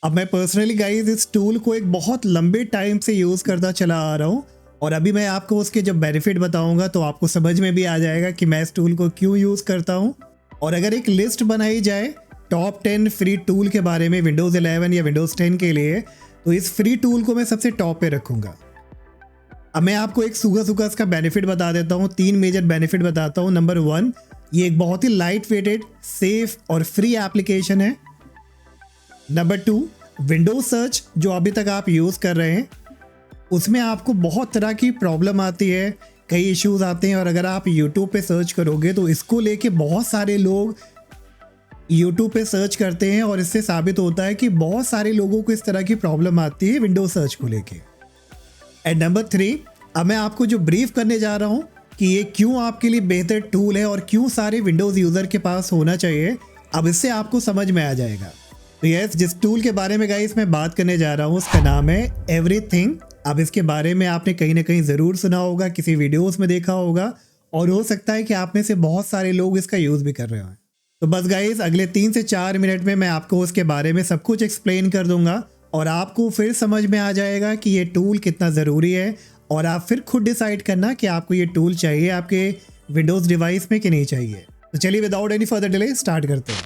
अब मैं personally guys इस टूल को एक बहुत लंबे टाइम से यूज़ करता चला आ रहा हूँ, और अभी मैं आपको उसके जब बेनिफिट बताऊंगा तो आपको समझ में भी आ जाएगा कि मैं इस टूल को क्यों यूज़ करता हूँ। और अगर एक लिस्ट बनाई जाए टॉप 10 फ्री टूल के बारे में विंडोज़ 11 या विंडोज़ 10 के लिए, तो इस फ्री टूल को मैं सबसे टॉप पे रखूँगा। अब मैं आपको एक सूखा इसका बेनिफिट बता देता हूँ, 3 मेजर बेनिफिट बताता हूँ। नंबर 1, ये एक बहुत ही लाइट वेटेड, सेफ और फ्री एप्लीकेशन है। नंबर 2, विंडोज सर्च जो अभी तक आप यूज़ कर रहे हैं उसमें आपको बहुत तरह की प्रॉब्लम आती है, कई इश्यूज आते हैं, और अगर आप यूट्यूब पे सर्च करोगे तो इसको लेके बहुत सारे लोग यूट्यूब पे सर्च करते हैं, और इससे साबित होता है कि बहुत सारे लोगों को इस तरह की प्रॉब्लम आती है विंडोज सर्च को लेके। एंड नंबर 3, अब मैं आपको जो ब्रीफ करने जा रहा हूँ कि ये क्यों आपके लिए बेहतर टूल है और क्यों सारे विंडोज़ यूज़र के पास होना चाहिए, अब इससे आपको समझ में आ जाएगा। तो यस, जिस टूल के बारे में गाइस मैं बात करने जा रहा हूँ उसका नाम है एवरीथिंग। अब इसके बारे में आपने कहीं ना कहीं ज़रूर सुना होगा, किसी वीडियोस में देखा होगा, और हो सकता है कि आप में से बहुत सारे लोग इसका यूज़ भी कर रहे हो। तो बस गाइस, अगले 3 से 4 मिनट में मैं आपको उसके बारे में सब कुछ एक्सप्लेन कर दूंगा, और आपको फिर समझ में आ जाएगा कि ये टूल कितना ज़रूरी है, और आप फिर खुद डिसाइड करना कि आपको ये टूल चाहिए आपके विंडोज़ डिवाइस में कि नहीं चाहिए। तो चलिए without any further delay start करते हैं।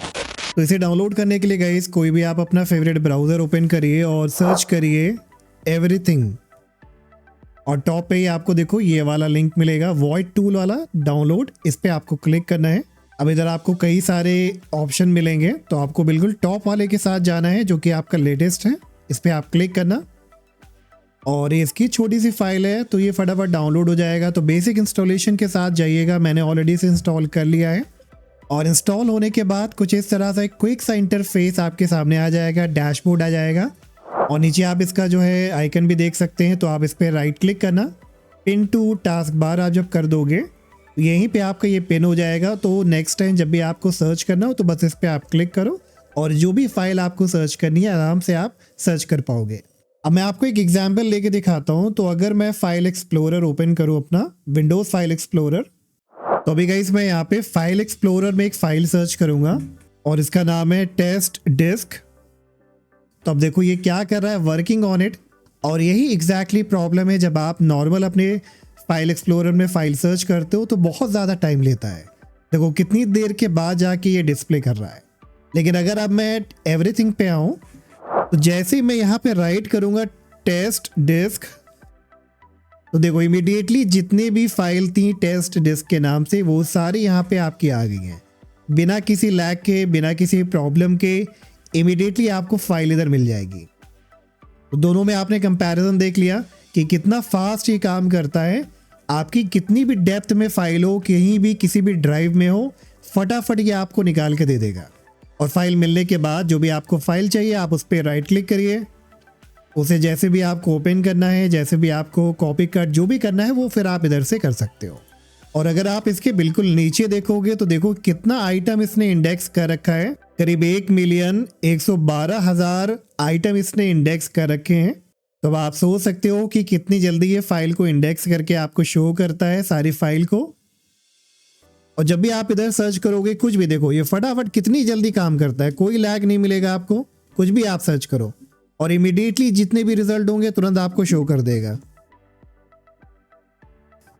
तो इसे डाउनलोड करने के लिए गाइस कोई भी आप अपना फेवरेट ब्राउज़र ओपन करिए और सर्च करिए एवरीथिंग, और टॉप पे ही आपको देखो ये वाला लिंक मिलेगा, वॉइड टूल वाला डाउनलोड, इस पर आपको क्लिक करना है। अब इधर आपको कई सारे ऑप्शन मिलेंगे, तो आपको बिल्कुल टॉप वाले के साथ जाना है जो कि आपका लेटेस्ट है, इस पर आप क्लिक करना, और ये इसकी छोटी सी फाइल है तो ये फटाफट डाउनलोड हो जाएगा। तो बेसिक इंस्टॉलेशन के साथ जाइएगा, मैंने ऑलरेडी से इंस्टॉल कर लिया है, और इंस्टॉल होने के बाद कुछ इस तरह से क्विक सा इंटरफेस आपके सामने आ जाएगा, डैशबोर्ड आ जाएगा, और नीचे आप इसका जो है आइकन भी देख सकते हैं। तो आप इस पर राइट क्लिक करना, पिन टू टास्क बार आप जब कर दोगे यहीं पे आपका ये पिन हो जाएगा। तो नेक्स्ट टाइम जब भी आपको सर्च करना हो तो बस इस पर आप क्लिक करो, और जो भी फाइल आपको सर्च करनी है आराम से आप सर्च कर पाओगे। अब मैं आपको एक एग्जाम्पल लेके दिखाता हूँ। तो अगर मैं फाइल एक्सप्लोरर ओपन करूँ अपना विंडोज़ फाइल एक्सप्लोरर, तो अभी गाइस मैं यहाँ पे फाइल एक्सप्लोरर में एक फाइल सर्च करूँगा, और इसका नाम है टेस्ट डिस्क। तो अब देखो ये क्या कर रहा है, वर्किंग ऑन इट। और यही एग्जैक्टली प्रॉब्लम है, जब आप नॉर्मल अपने फाइल एक्सप्लोरर में फाइल सर्च करते हो तो बहुत ज़्यादा टाइम लेता है। देखो कितनी देर के बाद जाके ये डिस्प्ले कर रहा है। लेकिन अगर अब मैं एवरीथिंग पे आऊँ तो जैसे ही मैं यहाँ पे राइट करूँगा टेस्ट डिस्क, तो देखो इमीडिएटली जितने भी फाइल थी टेस्ट डिस्क के नाम से वो सारी यहाँ पे आपकी आ गई हैं, बिना किसी लैग के, बिना किसी प्रॉब्लम के इमीडिएटली आपको फाइल इधर मिल जाएगी। तो दोनों में आपने कंपैरिजन देख लिया कि कितना फास्ट ये काम करता है। आपकी कितनी भी डेप्थ में फाइल हो, कहीं भी किसी भी ड्राइव में हो, फटाफट ये आपको निकाल के दे देगा। और फाइल मिलने के बाद जो भी आपको फाइल चाहिए आप उस पर राइट क्लिक करिए, उसे जैसे भी आपको ओपन करना है, जैसे भी आपको कॉपी कट जो भी करना है वो फिर आप इधर से कर सकते हो। और अगर आप इसके बिल्कुल नीचे देखोगे तो देखो कितना आइटम इसने इंडेक्स कर रखा है, करीब 1,112,000 आइटम इसने इंडेक्स कर रखे हैं। तो आप सोच सकते हो कि कितनी जल्दी ये फाइल को इंडेक्स करके आपको शो करता है सारी फाइल को। और जब भी आप इधर सर्च करोगे कुछ भी, देखो ये फटाफट कितनी जल्दी काम करता है, कोई लैग नहीं मिलेगा आपको, कुछ भी आप सर्च करो और इमीडिएटली जितने भी रिजल्ट होंगे तुरंत आपको शो कर देगा।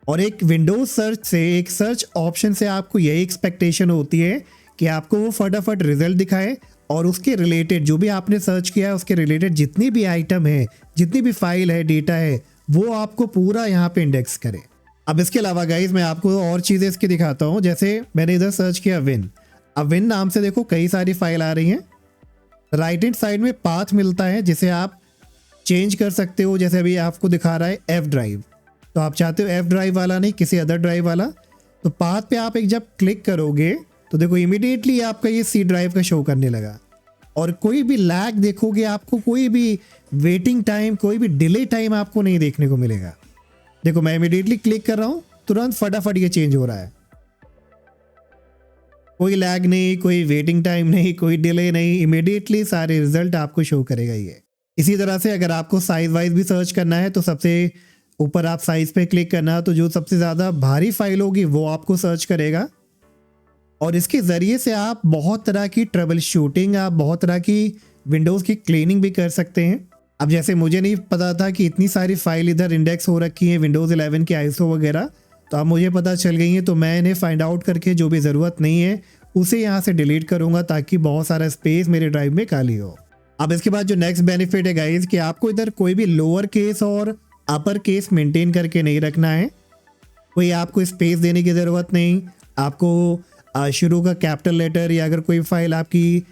और एक विंडोज सर्च से, एक सर्च ऑप्शन से आपको यही एक्सपेक्टेशन होती है कि आपको वो फटाफट रिजल्ट दिखाए, और उसके रिलेटेड जो भी आपने सर्च किया है उसके रिलेटेड जितनी भी आइटम है, जितनी भी फाइल है, डेटा है, वो आपको पूरा यहाँ पे इंडेक्स करे। अब इसके अलावा गाइज मैं आपको और चीज़ें इसकी दिखाता हूँ। जैसे मैंने इधर सर्च किया विन, अब विन नाम से देखो कई सारी फाइल आ रही हैं। राइट हैंड साइड में पाथ मिलता है जिसे आप चेंज कर सकते हो। जैसे अभी आपको दिखा रहा है एफ ड्राइव, तो आप चाहते हो एफ ड्राइव वाला नहीं, किसी अदर ड्राइव वाला, तो पाथ पे आप एक जब क्लिक करोगे तो देखो इमीडिएटली आपका ये सी ड्राइव का शो करने लगा। और कोई भी लैग देखोगे, आपको कोई भी वेटिंग टाइम, कोई भी डिले टाइम आपको नहीं देखने को मिलेगा। देखो मैं इमीडिएटली क्लिक कर रहा हूँ, तुरंत फटाफट ये चेंज हो रहा है, कोई लैग नहीं, कोई वेटिंग टाइम नहीं, कोई डिले नहीं, इमीडिएटली सारे रिजल्ट आपको शो करेगा ये। इसी तरह से अगर आपको साइज वाइज भी सर्च करना है तो सबसे ऊपर आप साइज पे क्लिक करना, तो जो सबसे ज़्यादा भारी फाइल होगी वो आपको सर्च करेगा। और इसके ज़रिए से आप बहुत तरह की ट्रबल शूटिंग, आप बहुत तरह की विंडोज़ की क्लीनिंग भी कर सकते हैं। अब जैसे मुझे नहीं पता था कि इतनी सारी फाइल इधर इंडेक्स हो रखी है विंडोज़ 11 की आईएसओ वगैरह, तो अब मुझे पता चल गई है, तो मैं इन्हें फाइंड आउट करके जो भी ज़रूरत नहीं है उसे यहाँ से डिलीट करूँगा ताकि बहुत सारा स्पेस मेरे ड्राइव में खाली हो। अब इसके बाद जो नेक्स्ट बेनिफिट है गाइज कि आपको इधर कोई भी लोअर केस और अपर केस मेंटेन करके नहीं रखना है। कोई आपको स्पेस देने की ज़रूरत नहीं। आपको शुरू का कैपिटल लेटर या अगर कोई फाइल आपकी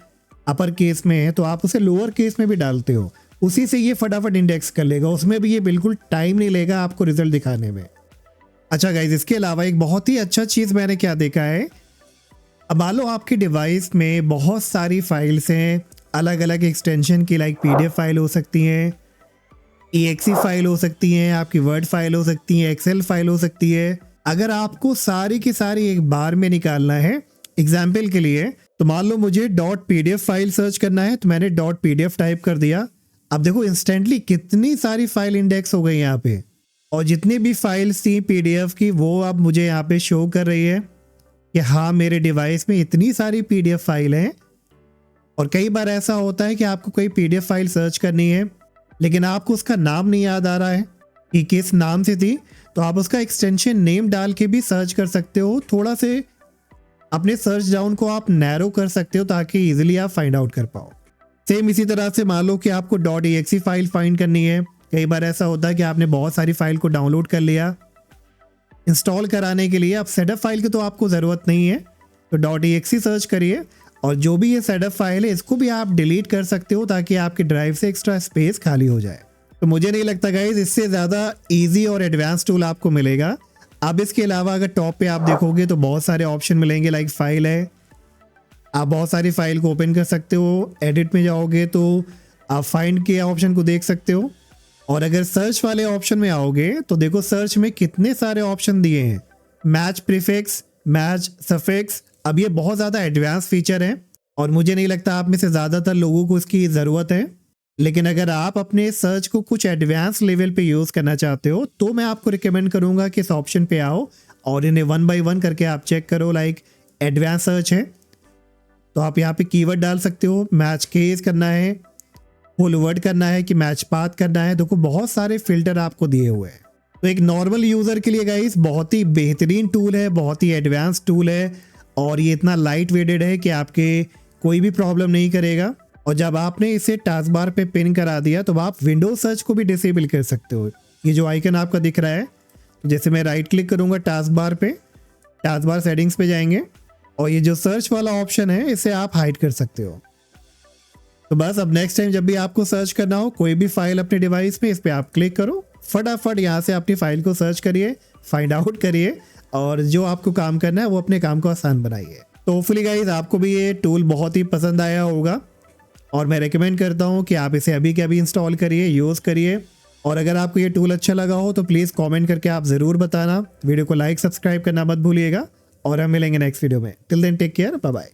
अपर केस में है तो आप उसे लोअर केस में भी डालते हो, उसी से ये फटाफट इंडेक्स कर लेगा। उसमें भी ये बिल्कुल टाइम नहीं लेगा आपको रिजल्ट दिखाने में। अच्छा गाइज, इसके अलावा एक बहुत ही अच्छा चीज़ मैंने क्या देखा है, अब मान लो आपके डिवाइस में बहुत सारी फाइल्स हैं अलग अलग एक्सटेंशन की, लाइक पीडीएफ फाइल हो सकती हैं, EXE फाइल हो सकती हैं, आपकी वर्ड फाइल हो सकती है, एक्सेल फाइल हो सकती है। अगर आपको सारी की सारी एक बार में निकालना है, एग्जाम्पल के लिए तो मान लो मुझे .pdf फाइल सर्च करना है, तो मैंने .pdf टाइप कर दिया। अब देखो इंस्टेंटली कितनी सारी फाइल इंडेक्स हो गई यहाँ पे, और जितनी भी फाइल्स थी PDF की वो अब मुझे यहाँ पे शो कर रही है कि हाँ मेरे डिवाइस में इतनी सारी PDF फाइल हैं। और कई बार ऐसा होता है कि आपको कोई PDF फाइल सर्च करनी है लेकिन आपको उसका नाम नहीं याद आ रहा है कि किस नाम से थी, तो आप उसका एक्सटेंशन नेम डाल के भी सर्च कर सकते हो। थोड़ा से अपने सर्च डाउन को आप नैरो कर सकते हो ताकि इजीली आप फाइंड आउट कर पाओ। सेम इसी तरह से मान लो कि आपको .exe फाइल फाइंड करनी है। कई बार ऐसा होता है कि आपने बहुत सारी फाइल को डाउनलोड कर लिया, इंस्टॉल कराने के लिए अब सेटअप फाइल की तो आपको ज़रूरत नहीं है, तो .exe सर्च करिए और जो भी ये सेटअप फाइल है इसको भी आप डिलीट कर सकते हो ताकि आपके ड्राइव से एक्स्ट्रा स्पेस खाली हो जाए। तो मुझे नहीं लगता गाइज इससे ज़्यादा इजी और एडवांस टूल आपको मिलेगा। अब इसके अलावा अगर टॉप पे आप देखोगे तो बहुत सारे ऑप्शन मिलेंगे, लाइक फाइल है, आप बहुत सारी फाइल को ओपन कर सकते हो। एडिट में जाओगे तो आप फाइंड के ऑप्शन को देख सकते हो, और अगर सर्च वाले ऑप्शन में आओगे तो देखो सर्च में कितने सारे ऑप्शन दिए हैं, मैच प्रीफिक्स, मैच सफिक्स। अब ये बहुत ज़्यादा एडवांस फीचर है और मुझे नहीं लगता आप में से ज़्यादातर लोगों को इसकी ज़रूरत है, लेकिन अगर आप अपने सर्च को कुछ एडवांस लेवल पे यूज़ करना चाहते हो तो मैं आपको रिकमेंड करूँगा कि इस ऑप्शन पे आओ और इन्हें 1 बाय 1 करके आप चेक करो। लाइक एडवांस सर्च है तो आप यहाँ पे कीवर्ड डाल सकते हो, मैच केस करना है, फुल वर्ड करना है कि मैच पाथ करना है। देखो बहुत सारे फिल्टर आपको दिए हुए हैं। तो एक नॉर्मल यूज़र के लिए गाइस बहुत ही बेहतरीन टूल है, बहुत ही एडवांस टूल है, और ये इतना लाइट वेटेड है कि आपके कोई भी प्रॉब्लम नहीं करेगा। और जब आपने इसे टास्क बार पे पिन करा दिया तो आप विंडोज सर्च को भी डिसेबल कर सकते हो। ये जो आइकन आपका दिख रहा है, जैसे मैं राइट क्लिक करूँगा टास्क बार पे, टास्क बार सेटिंग्स पे जाएंगे और ये जो सर्च वाला ऑप्शन है इसे आप हाइड कर सकते हो। तो बस अब नेक्स्ट टाइम जब भी आपको सर्च करना हो कोई भी फाइल अपने डिवाइस में, इस पर आप क्लिक करो, फटाफट यहाँ से अपनी फाइल को सर्च करिए, फाइंड आउट करिए, और जो आपको काम करना है वो अपने काम को आसान बनाइए। तो होपफुली गाइज आपको भी ये टूल बहुत ही पसंद आया होगा और मैं रेकमेंड करता हूँ कि आप इसे अभी के अभी इंस्टॉल करिए, यूज़ करिए। और अगर आपको ये टूल अच्छा लगा हो तो प्लीज़ कमेंट करके आप ज़रूर बताना। वीडियो को लाइक सब्सक्राइब करना मत भूलिएगा और हम मिलेंगे नेक्स्ट वीडियो में। Till then take care, bye bye.